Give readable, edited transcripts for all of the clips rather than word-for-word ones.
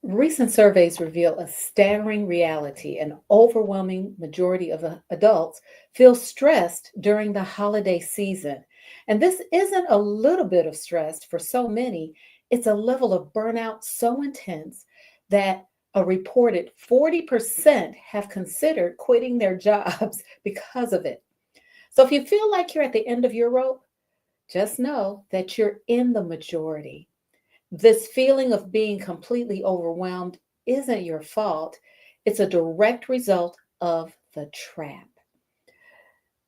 Recent surveys reveal a staggering reality. An overwhelming majority of adults feel stressed during the holiday season. And this isn't a little bit of stress for so many, it's a level of burnout so intense that a reported 40% have considered quitting their jobs because of it. So if you feel like you're at the end of your rope, just know that you're in the majority. This feeling of being completely overwhelmed isn't your fault. It's a direct result of the trap.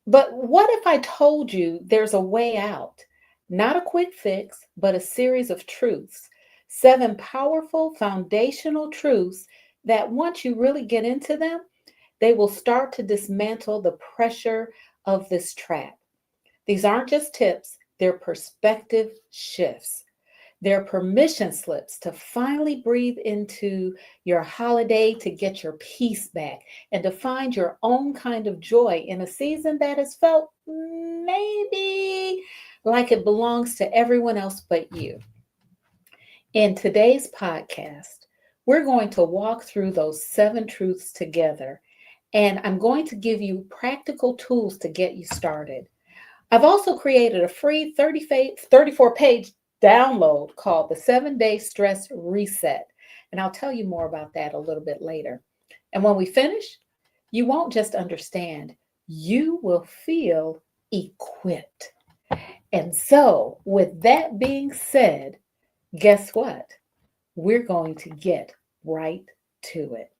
But what if I told you there's a way out? Not a quick fix, but a series of truths. Seven powerful foundational truths that once you really get into them, they will start to dismantle the pressure of this trap. These aren't just tips, they're perspective shifts. They're permission slips to finally breathe into your holiday, to get your peace back, and to find your own kind of joy in a season that has felt maybe like it belongs to everyone else but you. In today's podcast, we're going to walk through those seven truths together, and I'm going to give you practical tools to get you started. I've also created a free 34-page download called the 7-Day Stress Reset. And I'll tell you more about that a little bit later. And when we finish, you won't just understand, you will feel equipped. And so, with that being said, guess what? We're going to get right to it.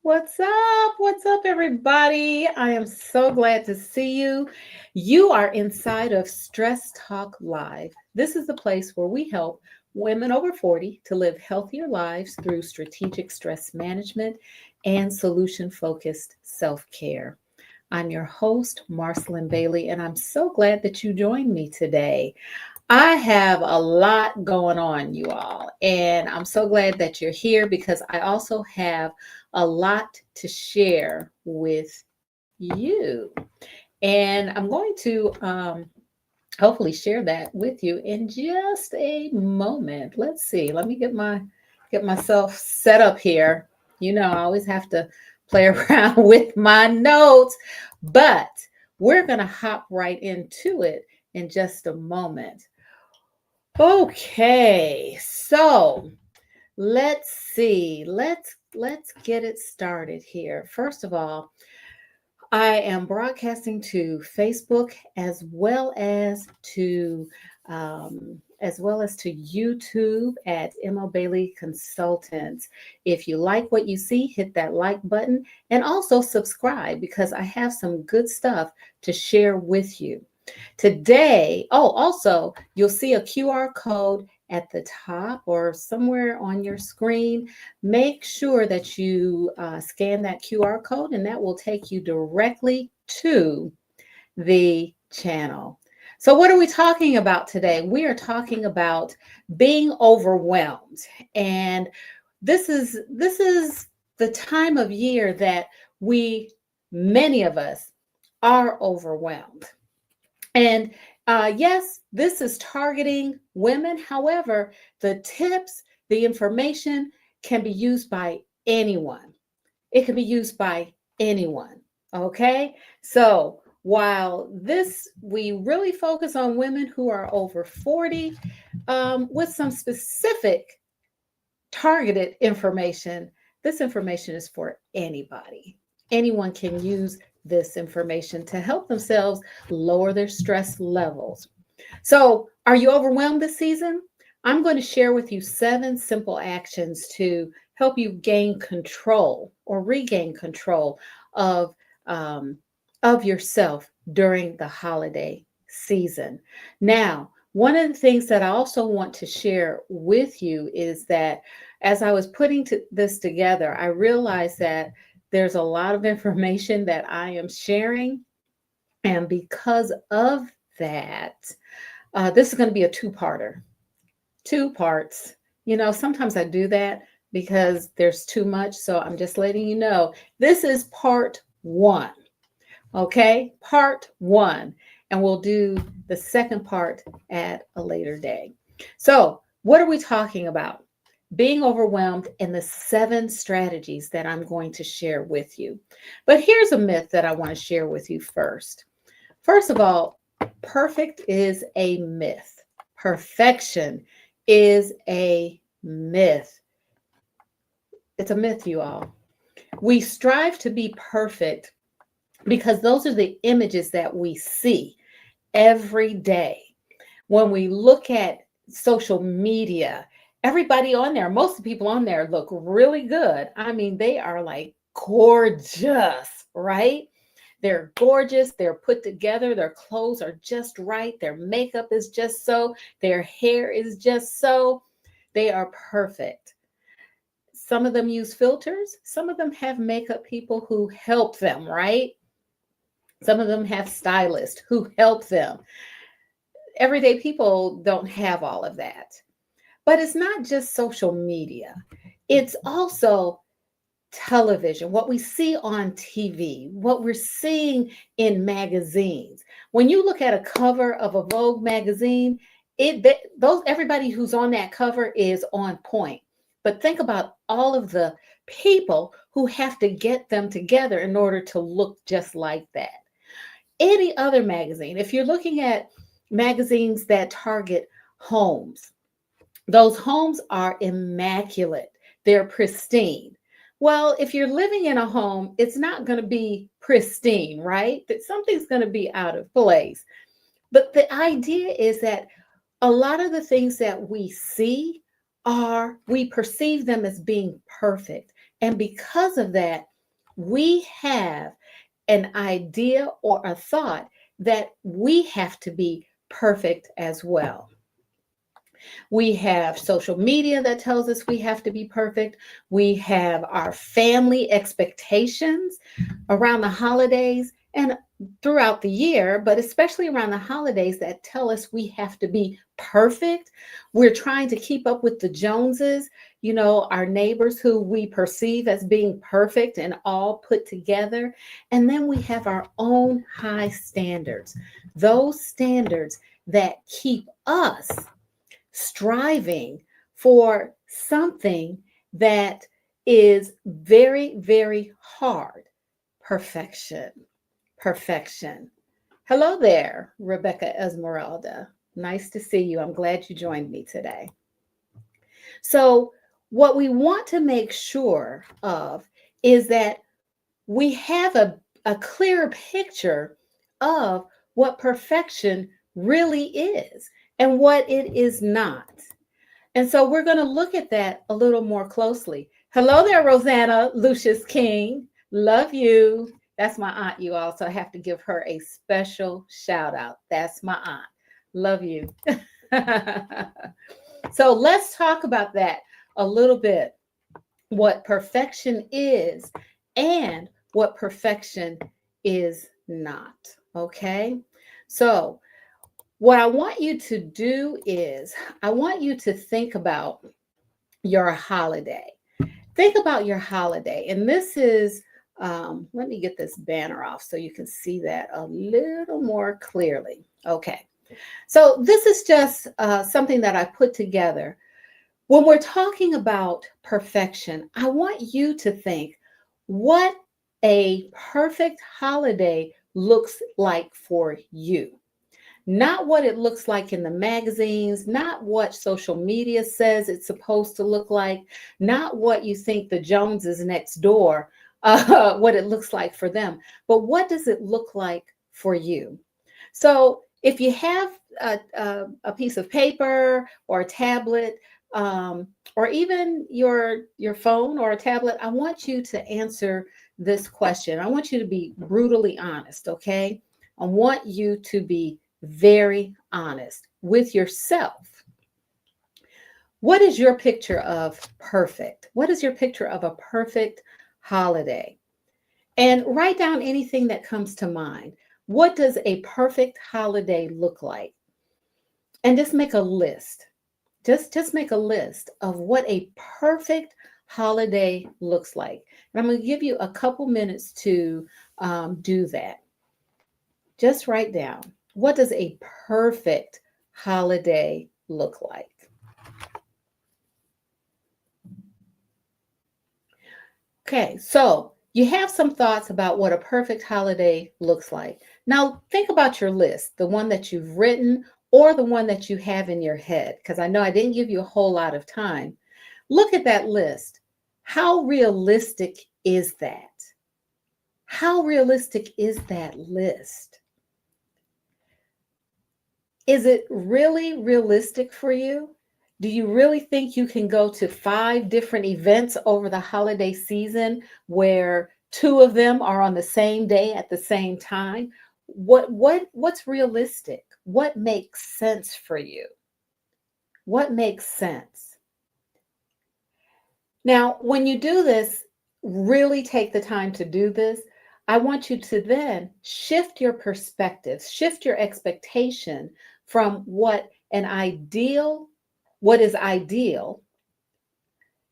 What's up? What's up, everybody? I am so glad to see you. You are inside of Stress Talk Live. This is the place where we help women over 40 to live healthier lives through strategic stress management and solution focused self care. I'm your host, Marcyline Bailey, and I'm so glad that you joined me today. I have a lot going on, you all, and I'm so glad that you're here because I also have a lot to share with you. And I'm going to hopefully share that with you in just a moment. Let's see. Let me get myself set up here. You know, I always have to play around with my notes, but we're going to hop right into it in just a moment. Okay, so let's see. Let's get it started here. First of all, I am broadcasting to Facebook as well as to YouTube at Mo Bailey Consultants. If you like what you see, hit that like button and also subscribe because I have some good stuff to share with you. Today, also, you'll see a QR code at the top or somewhere on your screen. Make sure that you scan that QR code, and that will take you directly to the channel. So, what are we talking about today? We are talking about being overwhelmed, and this is the time of year that many of us, are overwhelmed. And yes, this is targeting women. However, the tips, the information can be used by anyone. It can be used by anyone. Okay. So while we really focus on women who are over 40 with some specific targeted information, this information is for anybody. Anyone can use this information to help themselves lower their stress levels. So, are you overwhelmed this season? I'm going to share with you 7 simple actions to help you gain control or regain control of yourself during the holiday season. Now, One of the things that I also want to share with you is that as I was putting this together, I realized that there's a lot of information that I am sharing. And because of that, this is going to be a two-parter, two parts. Sometimes I do that because there's too much. So I'm just letting you know this is part one. Okay, part one. And we'll do the second part at a later day. So, what are we talking about? Being overwhelmed and the 7 strategies that I'm going to share with you. But here's a myth that I want to share with you first. First of all, perfect is a myth. Perfection is a myth. It's a myth, you all. We strive to be perfect because those are the images that we see every day. When we look at social media, everybody on there, most of the people on there look really good. I mean, they are like gorgeous, right? They're gorgeous, they're put together, their clothes are just right, their makeup is just so, their hair is just so. They are perfect. Some of them use filters, some of them have makeup people who help them, right? Some of them have stylists who help them. Everyday people don't have all of that. But it's not just social media, it's also television, what we see on TV, what we're seeing in magazines. When you look at a cover of a Vogue magazine, everybody who's on that cover is on point. But think about all of the people who have to get them together in order to look just like that. Any other magazine, if you're looking at magazines that target homes, those homes are immaculate, they're pristine. Well, if you're living in a home, it's not going to be pristine, right? That something's going to be out of place. But the idea is that a lot of the things that we see we perceive them as being perfect. And because of that, we have an idea or a thought that we have to be perfect as well. We have social media that tells us we have to be perfect. We have our family expectations around the holidays and throughout the year, but especially around the holidays that tell us we have to be perfect. We're trying to keep up with the Joneses, our neighbors who we perceive as being perfect and all put together. And then we have our own high standards, those standards that keep us striving for something that is very, very hard. Perfection. Perfection. Hello there, Rebecca Esmeralda. Nice to see you. I'm glad you joined me today. So, what we want to make sure of is that we have a clear picture of what perfection really is and what it is not. And so we're going to look at that a little more closely. Hello there, Rosanna Lucius King. Love you. That's my aunt, you all. So I have to give her a special shout out. That's my aunt. Love you. So let's talk about that a little bit. What perfection is and what perfection is not. Okay. So what I want you to do is I want you to think about your holiday. Think about your holiday. And this is, let me get this banner off so you can see that a little more clearly. Okay. So this is just something that I put together. When we're talking about perfection, I want you to think what a perfect holiday looks like for you. Not what it looks like in the magazines, not what social media says it's supposed to look like, not what you think the Joneses next door, what it looks like for them, but what does it look like for you? So if you have a piece of paper or a tablet, or even your phone or a tablet, I want you to answer this question. I want you to be brutally honest, okay? I want you to be very honest. with yourself. What is your picture of perfect? What is your picture of a perfect holiday? And write down anything that comes to mind. What does a perfect holiday look like? And just make a list. Just make a list of what a perfect holiday looks like. And I'm going to give you a couple minutes to do that. Just write down, what does a perfect holiday look like? Okay, so you have some thoughts about what a perfect holiday looks like. Now, think about your list, the one that you've written or the one that you have in your head, because I know I didn't give you a whole lot of time. Look at that list. How realistic is that? How realistic is that list? Is it really realistic for you? Do you really think you can go to 5 different events over the holiday season where 2 of them are on the same day at the same time? What's realistic? What makes sense for you? What makes sense? Now, when you do this, really take the time to do this. I want you to then shift your perspective, shift your expectation from what is ideal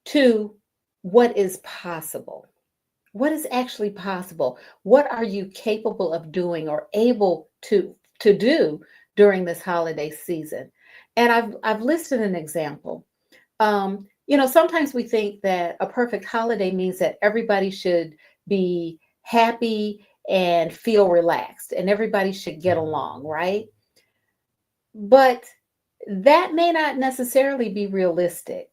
to what is possible. What is actually possible? What are you capable of doing or able to do during this holiday season? And I've listed an example. Sometimes we think that a perfect holiday means that everybody should be happy and feel relaxed and everybody should get along, right? But that may not necessarily be realistic.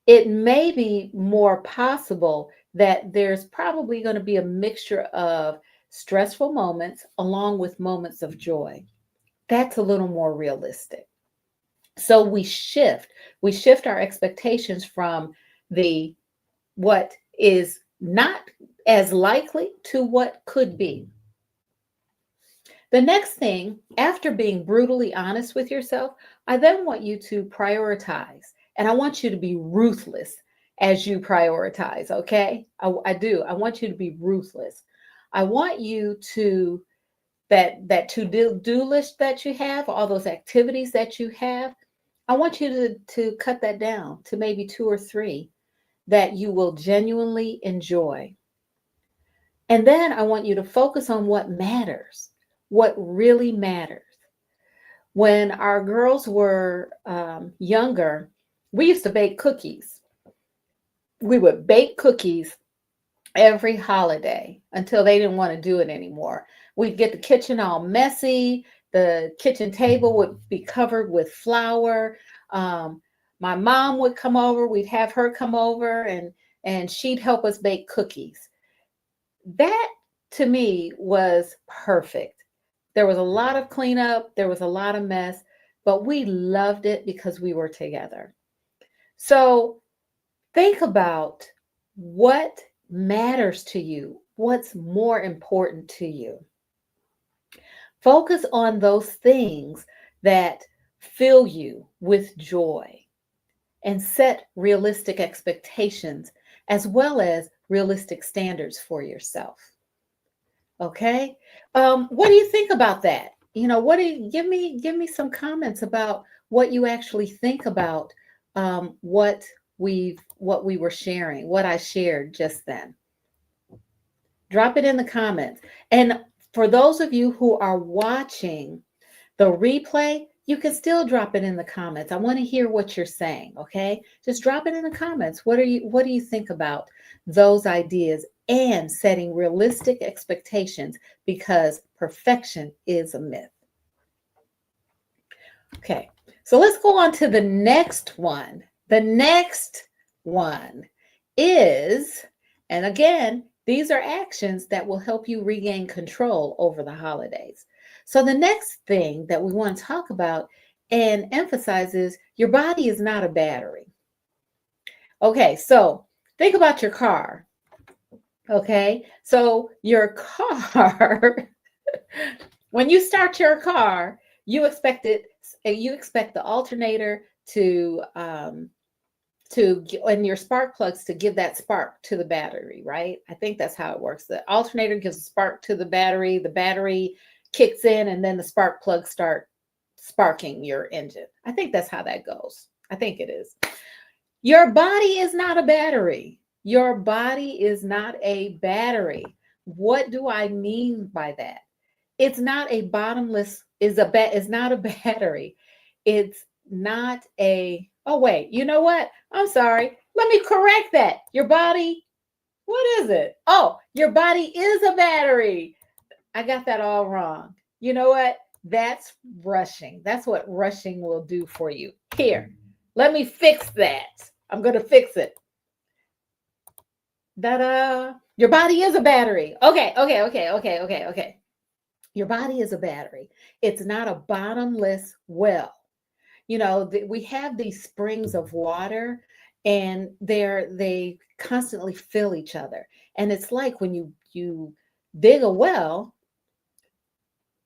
It may be more possible that there's probably going to be a mixture of stressful moments along with moments of joy. That's a little more realistic. So we shift our expectations from the what is not as likely to what could be. The next thing, after being brutally honest with yourself, I then want you to prioritize. And I want you to be ruthless as you prioritize, okay? I do. I want you to be ruthless. I want you to, that to-do list that you have, all those activities that you have, I want you to cut that down to maybe 2 or 3 that you will genuinely enjoy. And then I want you to focus on what matters, what really matters. When our girls were younger, we used to bake cookies. We would bake cookies every holiday until they didn't want to do it anymore. We'd get the kitchen all messy. The kitchen table would be covered with flour. My mom would come over. We'd have her come over and she'd help us bake cookies. That to me was perfect. There was a lot of cleanup. There was a lot of mess, but we loved it because we were together. So think about what matters to you. What's more important to you? Focus on those things that fill you with joy and set realistic expectations as well as realistic standards for yourself. Okay. What do you think about that? What do you give me some comments about what you actually think about what we were sharing, what I shared just then. Drop it in the comments. And for those of you who are watching the replay, you can still drop it in the comments. I want to hear what you're saying, okay? Just drop it in the comments. What do you think about those ideas and setting realistic expectations, because perfection is a myth. Okay, so let's go on to the next one. The next one is, and again, these are actions that will help you regain control over the holidays. So the next thing that we want to talk about and emphasize is your body is not a battery. Okay, so think about your car. Okay, so your car, when you start your car, You expect it, you expect the alternator and your spark plugs to give that spark to the battery, right? I think that's how it works. The alternator gives a spark to the battery kicks in, and then the spark plugs start sparking your engine. I think that's how that goes. I think it is. Your body is not a battery. Your body is not a battery. What do I mean by that? It's not a bottomless, is not a battery. It's not a, oh wait, you know what? I'm sorry. Let me correct that. Your body, what is it? Oh, your body is a battery. I got that all wrong. You know what? That's rushing. That's what rushing will do for you. Here, let me fix that. I'm going to fix it. Da-da. Your body is a battery. Okay. Your body is a battery. It's not a bottomless well. You know, we have these springs of water, and they constantly fill each other. And it's like when you dig a well,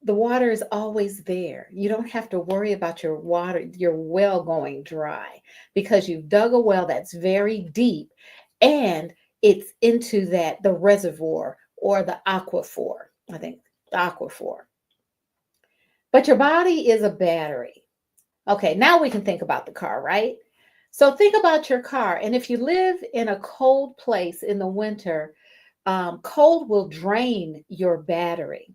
the water is always there. You don't have to worry about your well going dry, because you've dug a well that's very deep, and it's into the reservoir, or the aquifer, I think, the aquifer. But your body is a battery. Okay, now we can think about the car, right? So think about your car. And if you live in a cold place in the winter, cold will drain your battery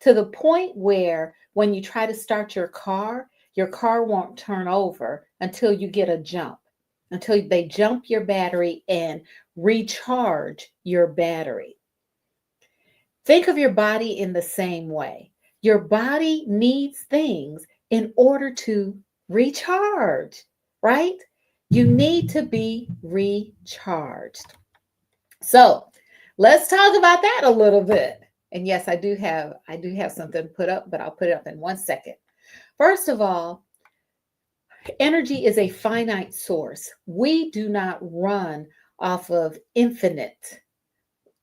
to the point where when you try to start your car won't turn over until you get a jump, until they jump your battery and recharge your battery. Think of your body in the same way. Your body needs things in order to recharge, right? You need to be recharged. So let's talk about that a little bit. And yes, I do have something put up, but I'll put it up in 1 second. First of all, energy is a finite source. We do not run off of infinite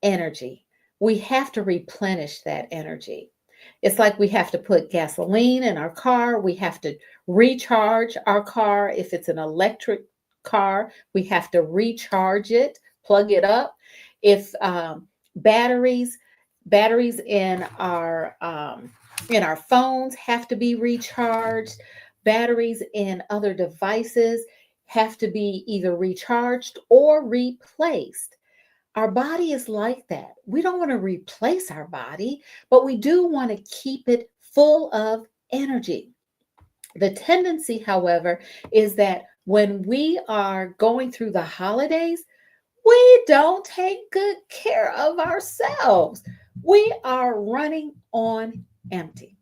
energy. We have to replenish that energy. It's like we have to put gasoline in our car. We have to recharge our car. If it's an electric car, we have to recharge it, plug it up. If batteries in our phones have to be recharged, batteries in other devices have to be either recharged or replaced. Our body is like that. We don't want to replace our body, but we do want to keep it full of energy. The tendency, however, is that when we are going through the holidays, we don't take good care of ourselves. We are running on empty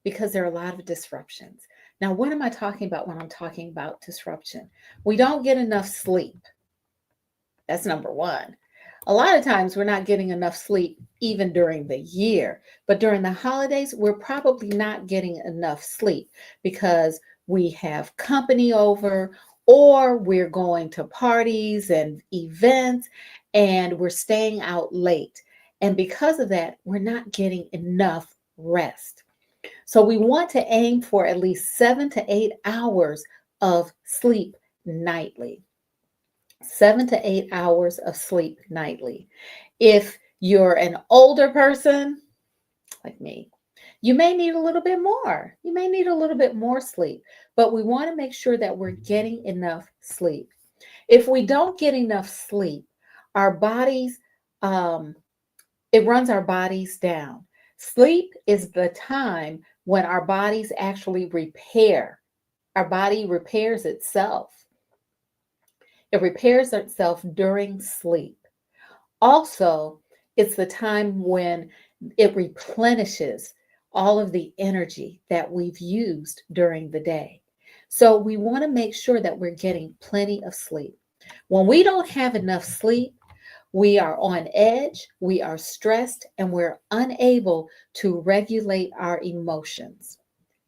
because there are a lot of disruptions. Now, what am I talking about when I'm talking about disruption? We don't get enough sleep. That's number one. A lot of times we're not getting enough sleep even during the year, but during the holidays, we're probably not getting enough sleep because we have company over, or we're going to parties and events, and we're staying out late. And because of that, we're not getting enough rest. So we want to aim for at least 7 to 8 hours of sleep nightly. 7 to 8 hours of sleep nightly. If you're an older person like me, you may need a little bit more. You may need a little bit more sleep, but we want to make sure that we're getting enough sleep. If we don't get enough sleep, our bodies, it runs our bodies down. Sleep is the time when our bodies actually repair. Our body repairs itself. It repairs itself during sleep. Also, it's the time when it replenishes all of the energy that we've used during the day. So we want to make sure that we're getting plenty of sleep. When we don't have enough sleep, we are on edge, we are stressed, and we're unable to regulate our emotions.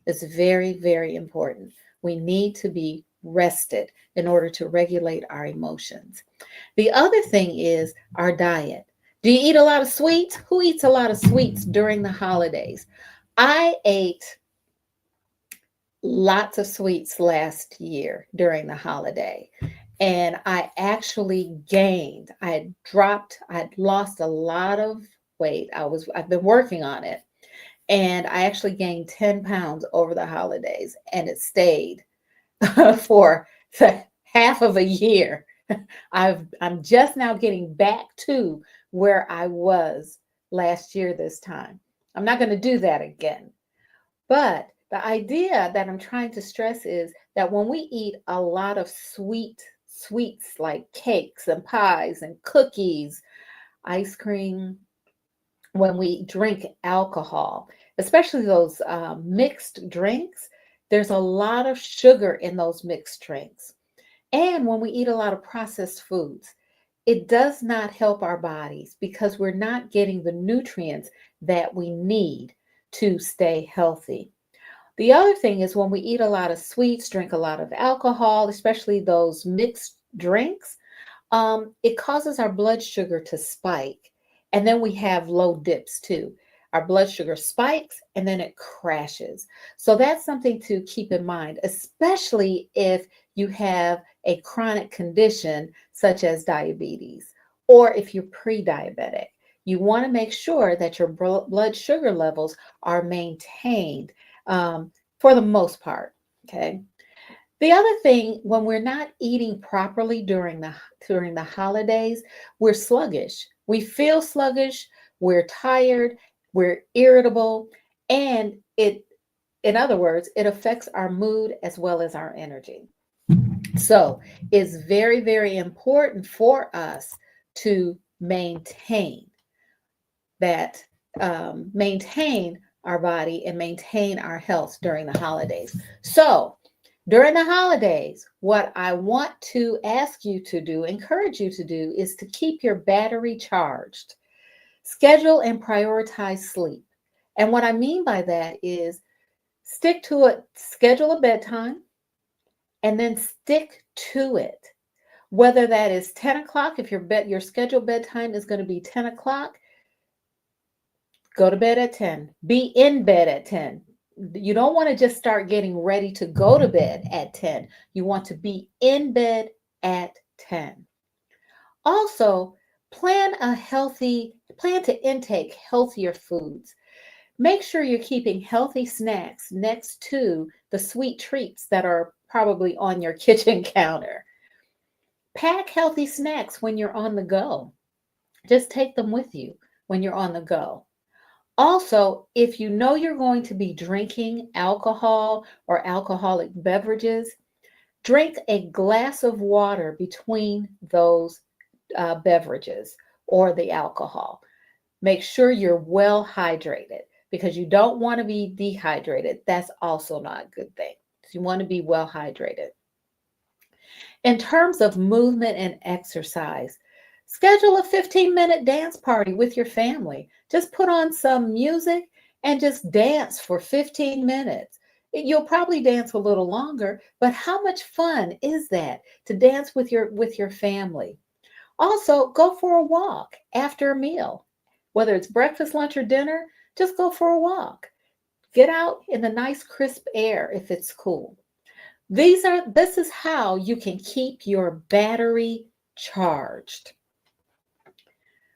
It's very, very important. We need to be rested in order to regulate our emotions. The other thing is our diet. Do you eat a lot of sweets? Who eats a lot of sweets during the holidays? I ate lots of sweets last year during the holiday. And I actually gained, I had lost a lot of weight. I've been working on it. And I actually gained 10 pounds over the holidays and it stayed for the half of a year. I'm just now getting back to where I was last year this time. I'm not going to do that again. But the idea that I'm trying to stress is that when we eat a lot of sweets like cakes and pies and cookies, ice cream, when we drink alcohol, especially those mixed drinks, there's a lot of sugar in those mixed drinks. And when we eat a lot of processed foods, it does not help our bodies because we're not getting the nutrients that we need to stay healthy. The other thing is when we eat a lot of sweets, drink a lot of alcohol, especially those mixed drinks, it causes our blood sugar to spike. And then we have low dips too. Our blood sugar spikes and then it crashes. So that's something to keep in mind, especially if you have a chronic condition such as diabetes or if you're pre diabetic. You want to make sure that your blood sugar levels are maintained for the most part. Okay. The other thing, when we're not eating properly during the holidays, we're sluggish. We feel sluggish, we're tired, we're irritable, and in other words, it affects our mood as well as our energy. So it's very, very important for us to that, maintain our body and maintain our health during the holidays. So during the holidays, what I want to ask you to do, encourage you to do, is to keep your battery charged. Schedule and prioritize sleep. And what I mean by that is stick to it, schedule a bedtime, and then stick to it. Whether that is 10 o'clock, if your scheduled bedtime is going to be 10 o'clock, go to bed at 10. Be in bed at 10. You don't want to just start getting ready to go to bed at 10. You want to be in bed at 10. Also, plan to intake healthier foods. Make sure you're keeping healthy snacks next to the sweet treats that are probably on your kitchen counter. Pack healthy snacks when you're on the go. Just take them with you when you're on the go. Also, if you know you're going to be drinking alcohol or alcoholic beverages, drink a glass of water between those beverages or the alcohol. Make sure you're well hydrated because you don't want to be dehydrated. That's also not a good thing. You want to be well hydrated. In terms of movement and exercise, schedule a 15-minute dance party with your family. Just put on some music and just dance for 15 minutes. You'll probably dance a little longer, but how much fun is that to dance with your family? Also, go for a walk after a meal. Whether it's breakfast, lunch, or dinner, just go for a walk. Get out in the nice crisp air if it's cool. This is how you can keep your battery charged.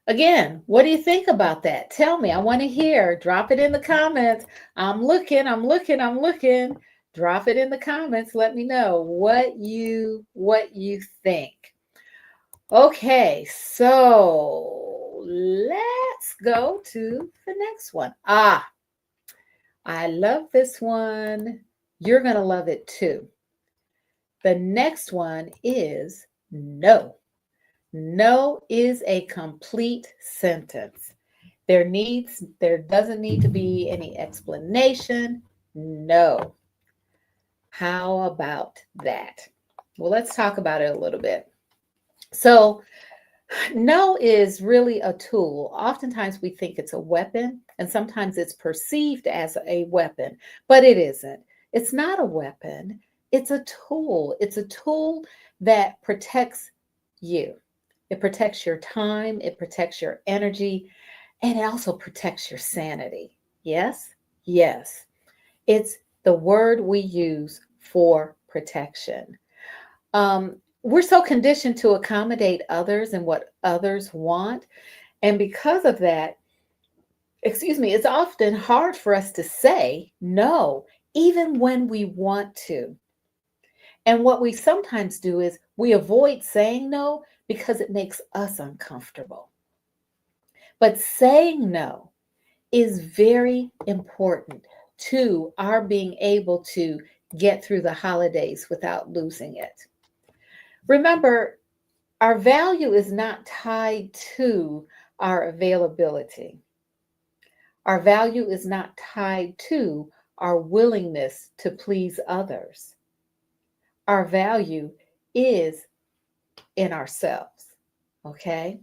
Again, what do you think about that? Tell me. I want to hear. Drop it in the comments. I'm looking. Drop it in the comments. Let me know what you think. Okay, so let's go to the next one. I love this one. You're going to love it too. The next one is no. No is a complete sentence. There doesn't need to be any explanation. No. How about that? Well, let's talk about it a little bit. So, no is really a tool. Oftentimes we think it's a weapon, and sometimes it's perceived as a weapon, but it isn't. It's not a weapon. It's a tool. It's a tool that protects you. It protects your time, it protects your energy, and it also protects your sanity. Yes? Yes. It's the word we use for protection. We're so conditioned to accommodate others and what others want. And because of that, it's often hard for us to say no, even when we want to. And what we sometimes do is we avoid saying no because it makes us uncomfortable. But saying no is very important to our being able to get through the holidays without losing it. Remember, our value is not tied to our availability. Our value is not tied to our willingness to please others. Our value is in ourselves. Okay?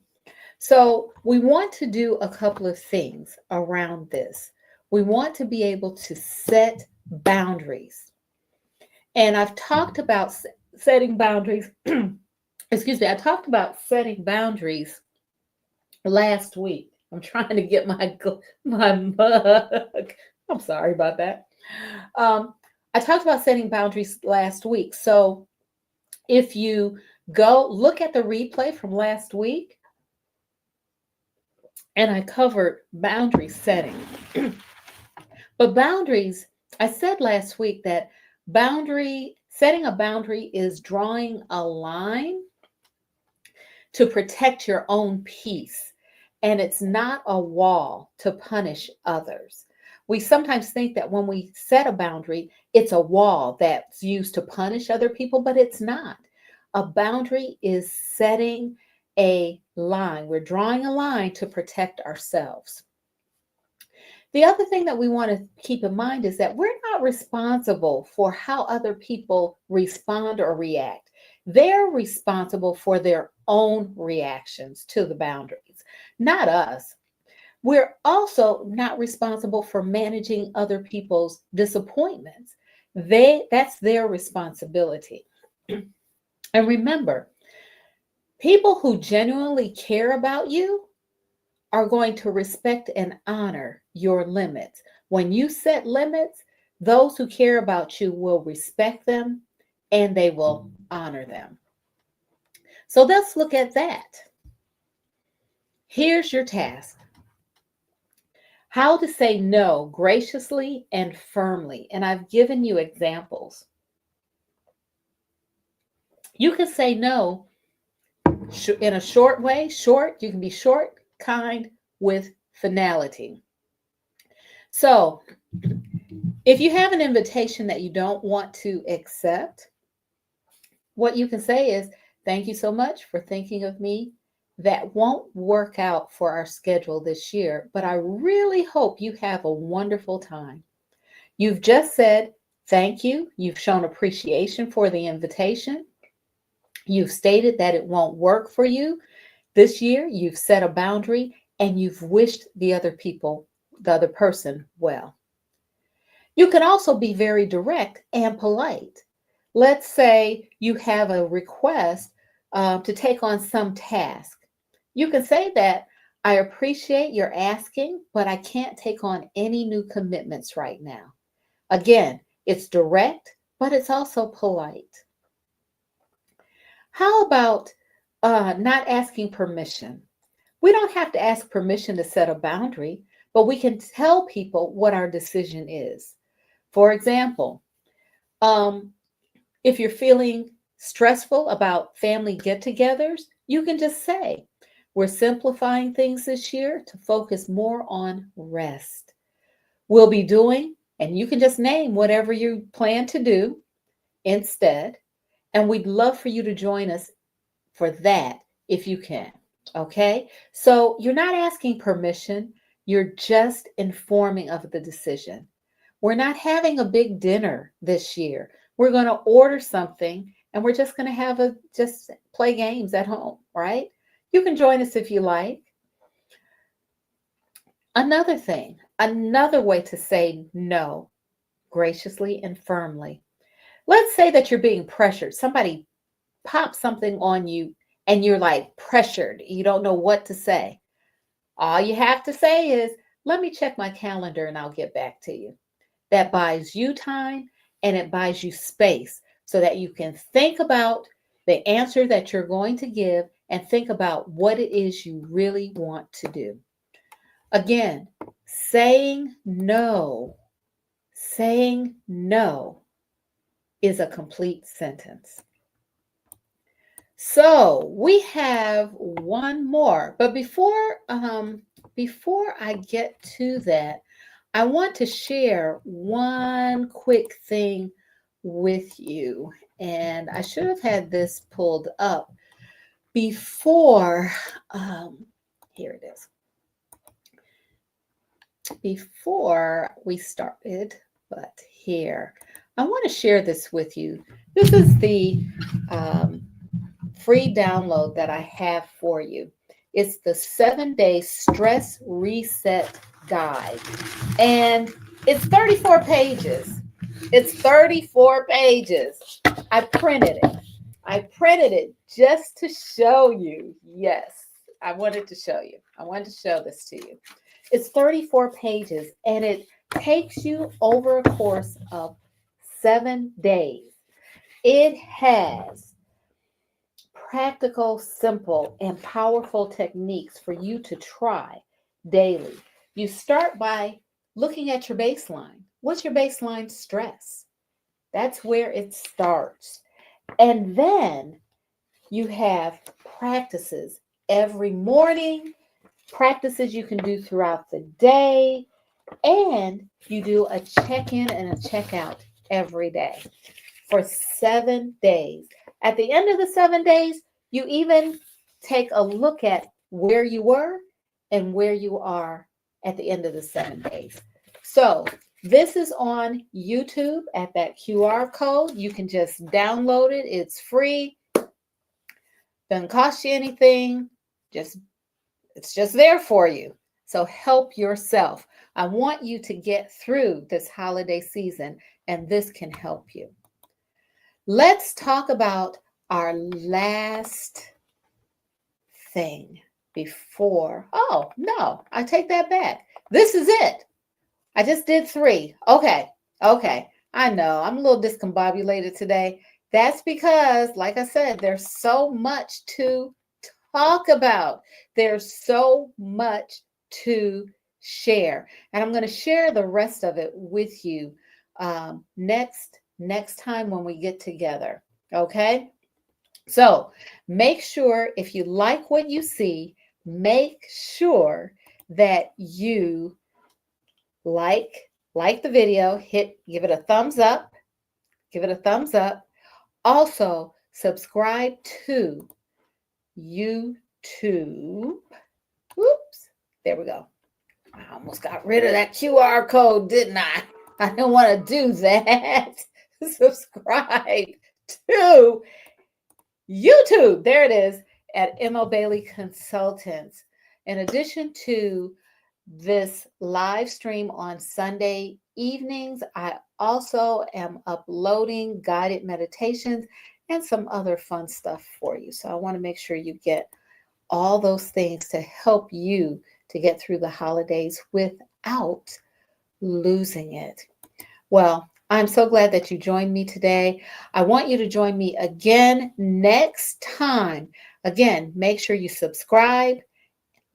So we want to do a couple of things around this. We want to be able to set boundaries. And I've talked about setting boundaries. I talked about setting boundaries last week. I'm trying to get my mug. I'm sorry about that. I talked about setting boundaries last week. So if you go look at the replay from last week, and I covered boundary setting. But boundaries, I said last week that setting a boundary is drawing a line to protect your own peace. And it's not a wall to punish others. We sometimes think that when we set a boundary, it's a wall that's used to punish other people, but it's not. A boundary is setting a line. We're drawing a line to protect ourselves. The other thing that we want to keep in mind is that we're not responsible for how other people respond or react. They're responsible for their own reactions to the boundaries, not us. We're also not responsible for managing other people's disappointments. That's their responsibility. And remember, people who genuinely care about you are going to respect and honor your limits. When you set limits, those who care about you will respect them and they will honor them. So let's look at that. Here's your task. How to say no graciously and firmly. And I've given you examples. You can say no in a short way. You can be short, kind, with finality. So if you have an invitation that you don't want to accept, what you can say is, thank you so much for thinking of me. That won't work out for our schedule this year, but I really hope you have a wonderful time. You've just said thank you. You've shown appreciation for the invitation. You've stated that it won't work for you this year. You've set a boundary and you've wished the other person well. You can also be very direct and polite. Let's say you have a request to take on some task. You can say that I appreciate your asking, but I can't take on any new commitments right now. Again, it's direct, but it's also polite. How about not asking permission? We don't have to ask permission to set a boundary, but we can tell people what our decision is. For example, if you're feeling stressful about family get-togethers, you can just say, we're simplifying things this year to focus more on rest. We'll be doing, and you can just name whatever you plan to do instead, and we'd love for you to join us for that if you can. Okay? So you're not asking permission, you're just informing of the decision. We're not having a big dinner this year. We're going to order something and we're just going to just play games at home, right? You can join us if you like. Another way to say no graciously and firmly. Let's say that you're being pressured. Somebody pops something on you and you're like pressured. You don't know what to say. All you have to say is, let me check my calendar and I'll get back to you. That buys you time and it buys you space so that you can think about the answer that you're going to give and think about what it is you really want to do. Again, saying no is a complete sentence. So we have one more, but before I get to that, I want to share one quick thing with you, and I should have had this pulled up before. Here it is. Before we started, but here I want to share this with you. This is the free download that I have for you. It's the 7-day stress reset guide. And it's 34 pages. It's 34 pages. I printed it. I printed it just to show you. Yes, I wanted to show you. I wanted to show this to you. It's 34 pages and it takes you over a course of 7 days. It has practical, simple, and powerful techniques for you to try daily. You start by looking at your baseline. What's your baseline stress? That's where it starts. And then you have practices every morning, practices you can do throughout the day, and you do a check-in and a check-out every day for 7 days. At the end of the 7 days, you even take a look at where you were and where you are at the end of the 7 days. So this is on YouTube at that QR code. You can just download it. It's free. Doesn't cost you anything. It's just there for you. So help yourself. I want you to get through this holiday season, and this can help you. Let's talk about our last thing before. Oh, no, I take that back. This is it. I just did 3. Okay. I know I'm a little discombobulated today. That's because, like I said, there's so much to talk about. There's so much to share. And I'm going to share the rest of it with you next time when we get together. Okay? So make sure if you like what you see, make sure that you like the video, give it a thumbs up. Give it a thumbs up. Also, subscribe to YouTube. Oops, there we go. I almost got rid of that QR code, didn't I? I didn't want to do that. Subscribe to YouTube. There it is at M.O. Bailey Consultants. In addition to this live stream on Sunday evenings, I also am uploading guided meditations and some other fun stuff for you. So I want to make sure you get all those things to help you to get through the holidays without losing it. Well, I'm so glad that you joined me today. I want you to join me again next time. Again, make sure you subscribe,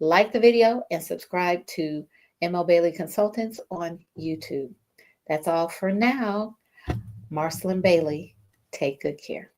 like the video, and subscribe to M.O. Bailey Consultants on YouTube. That's all for now. Marcyline Bailey, take good care.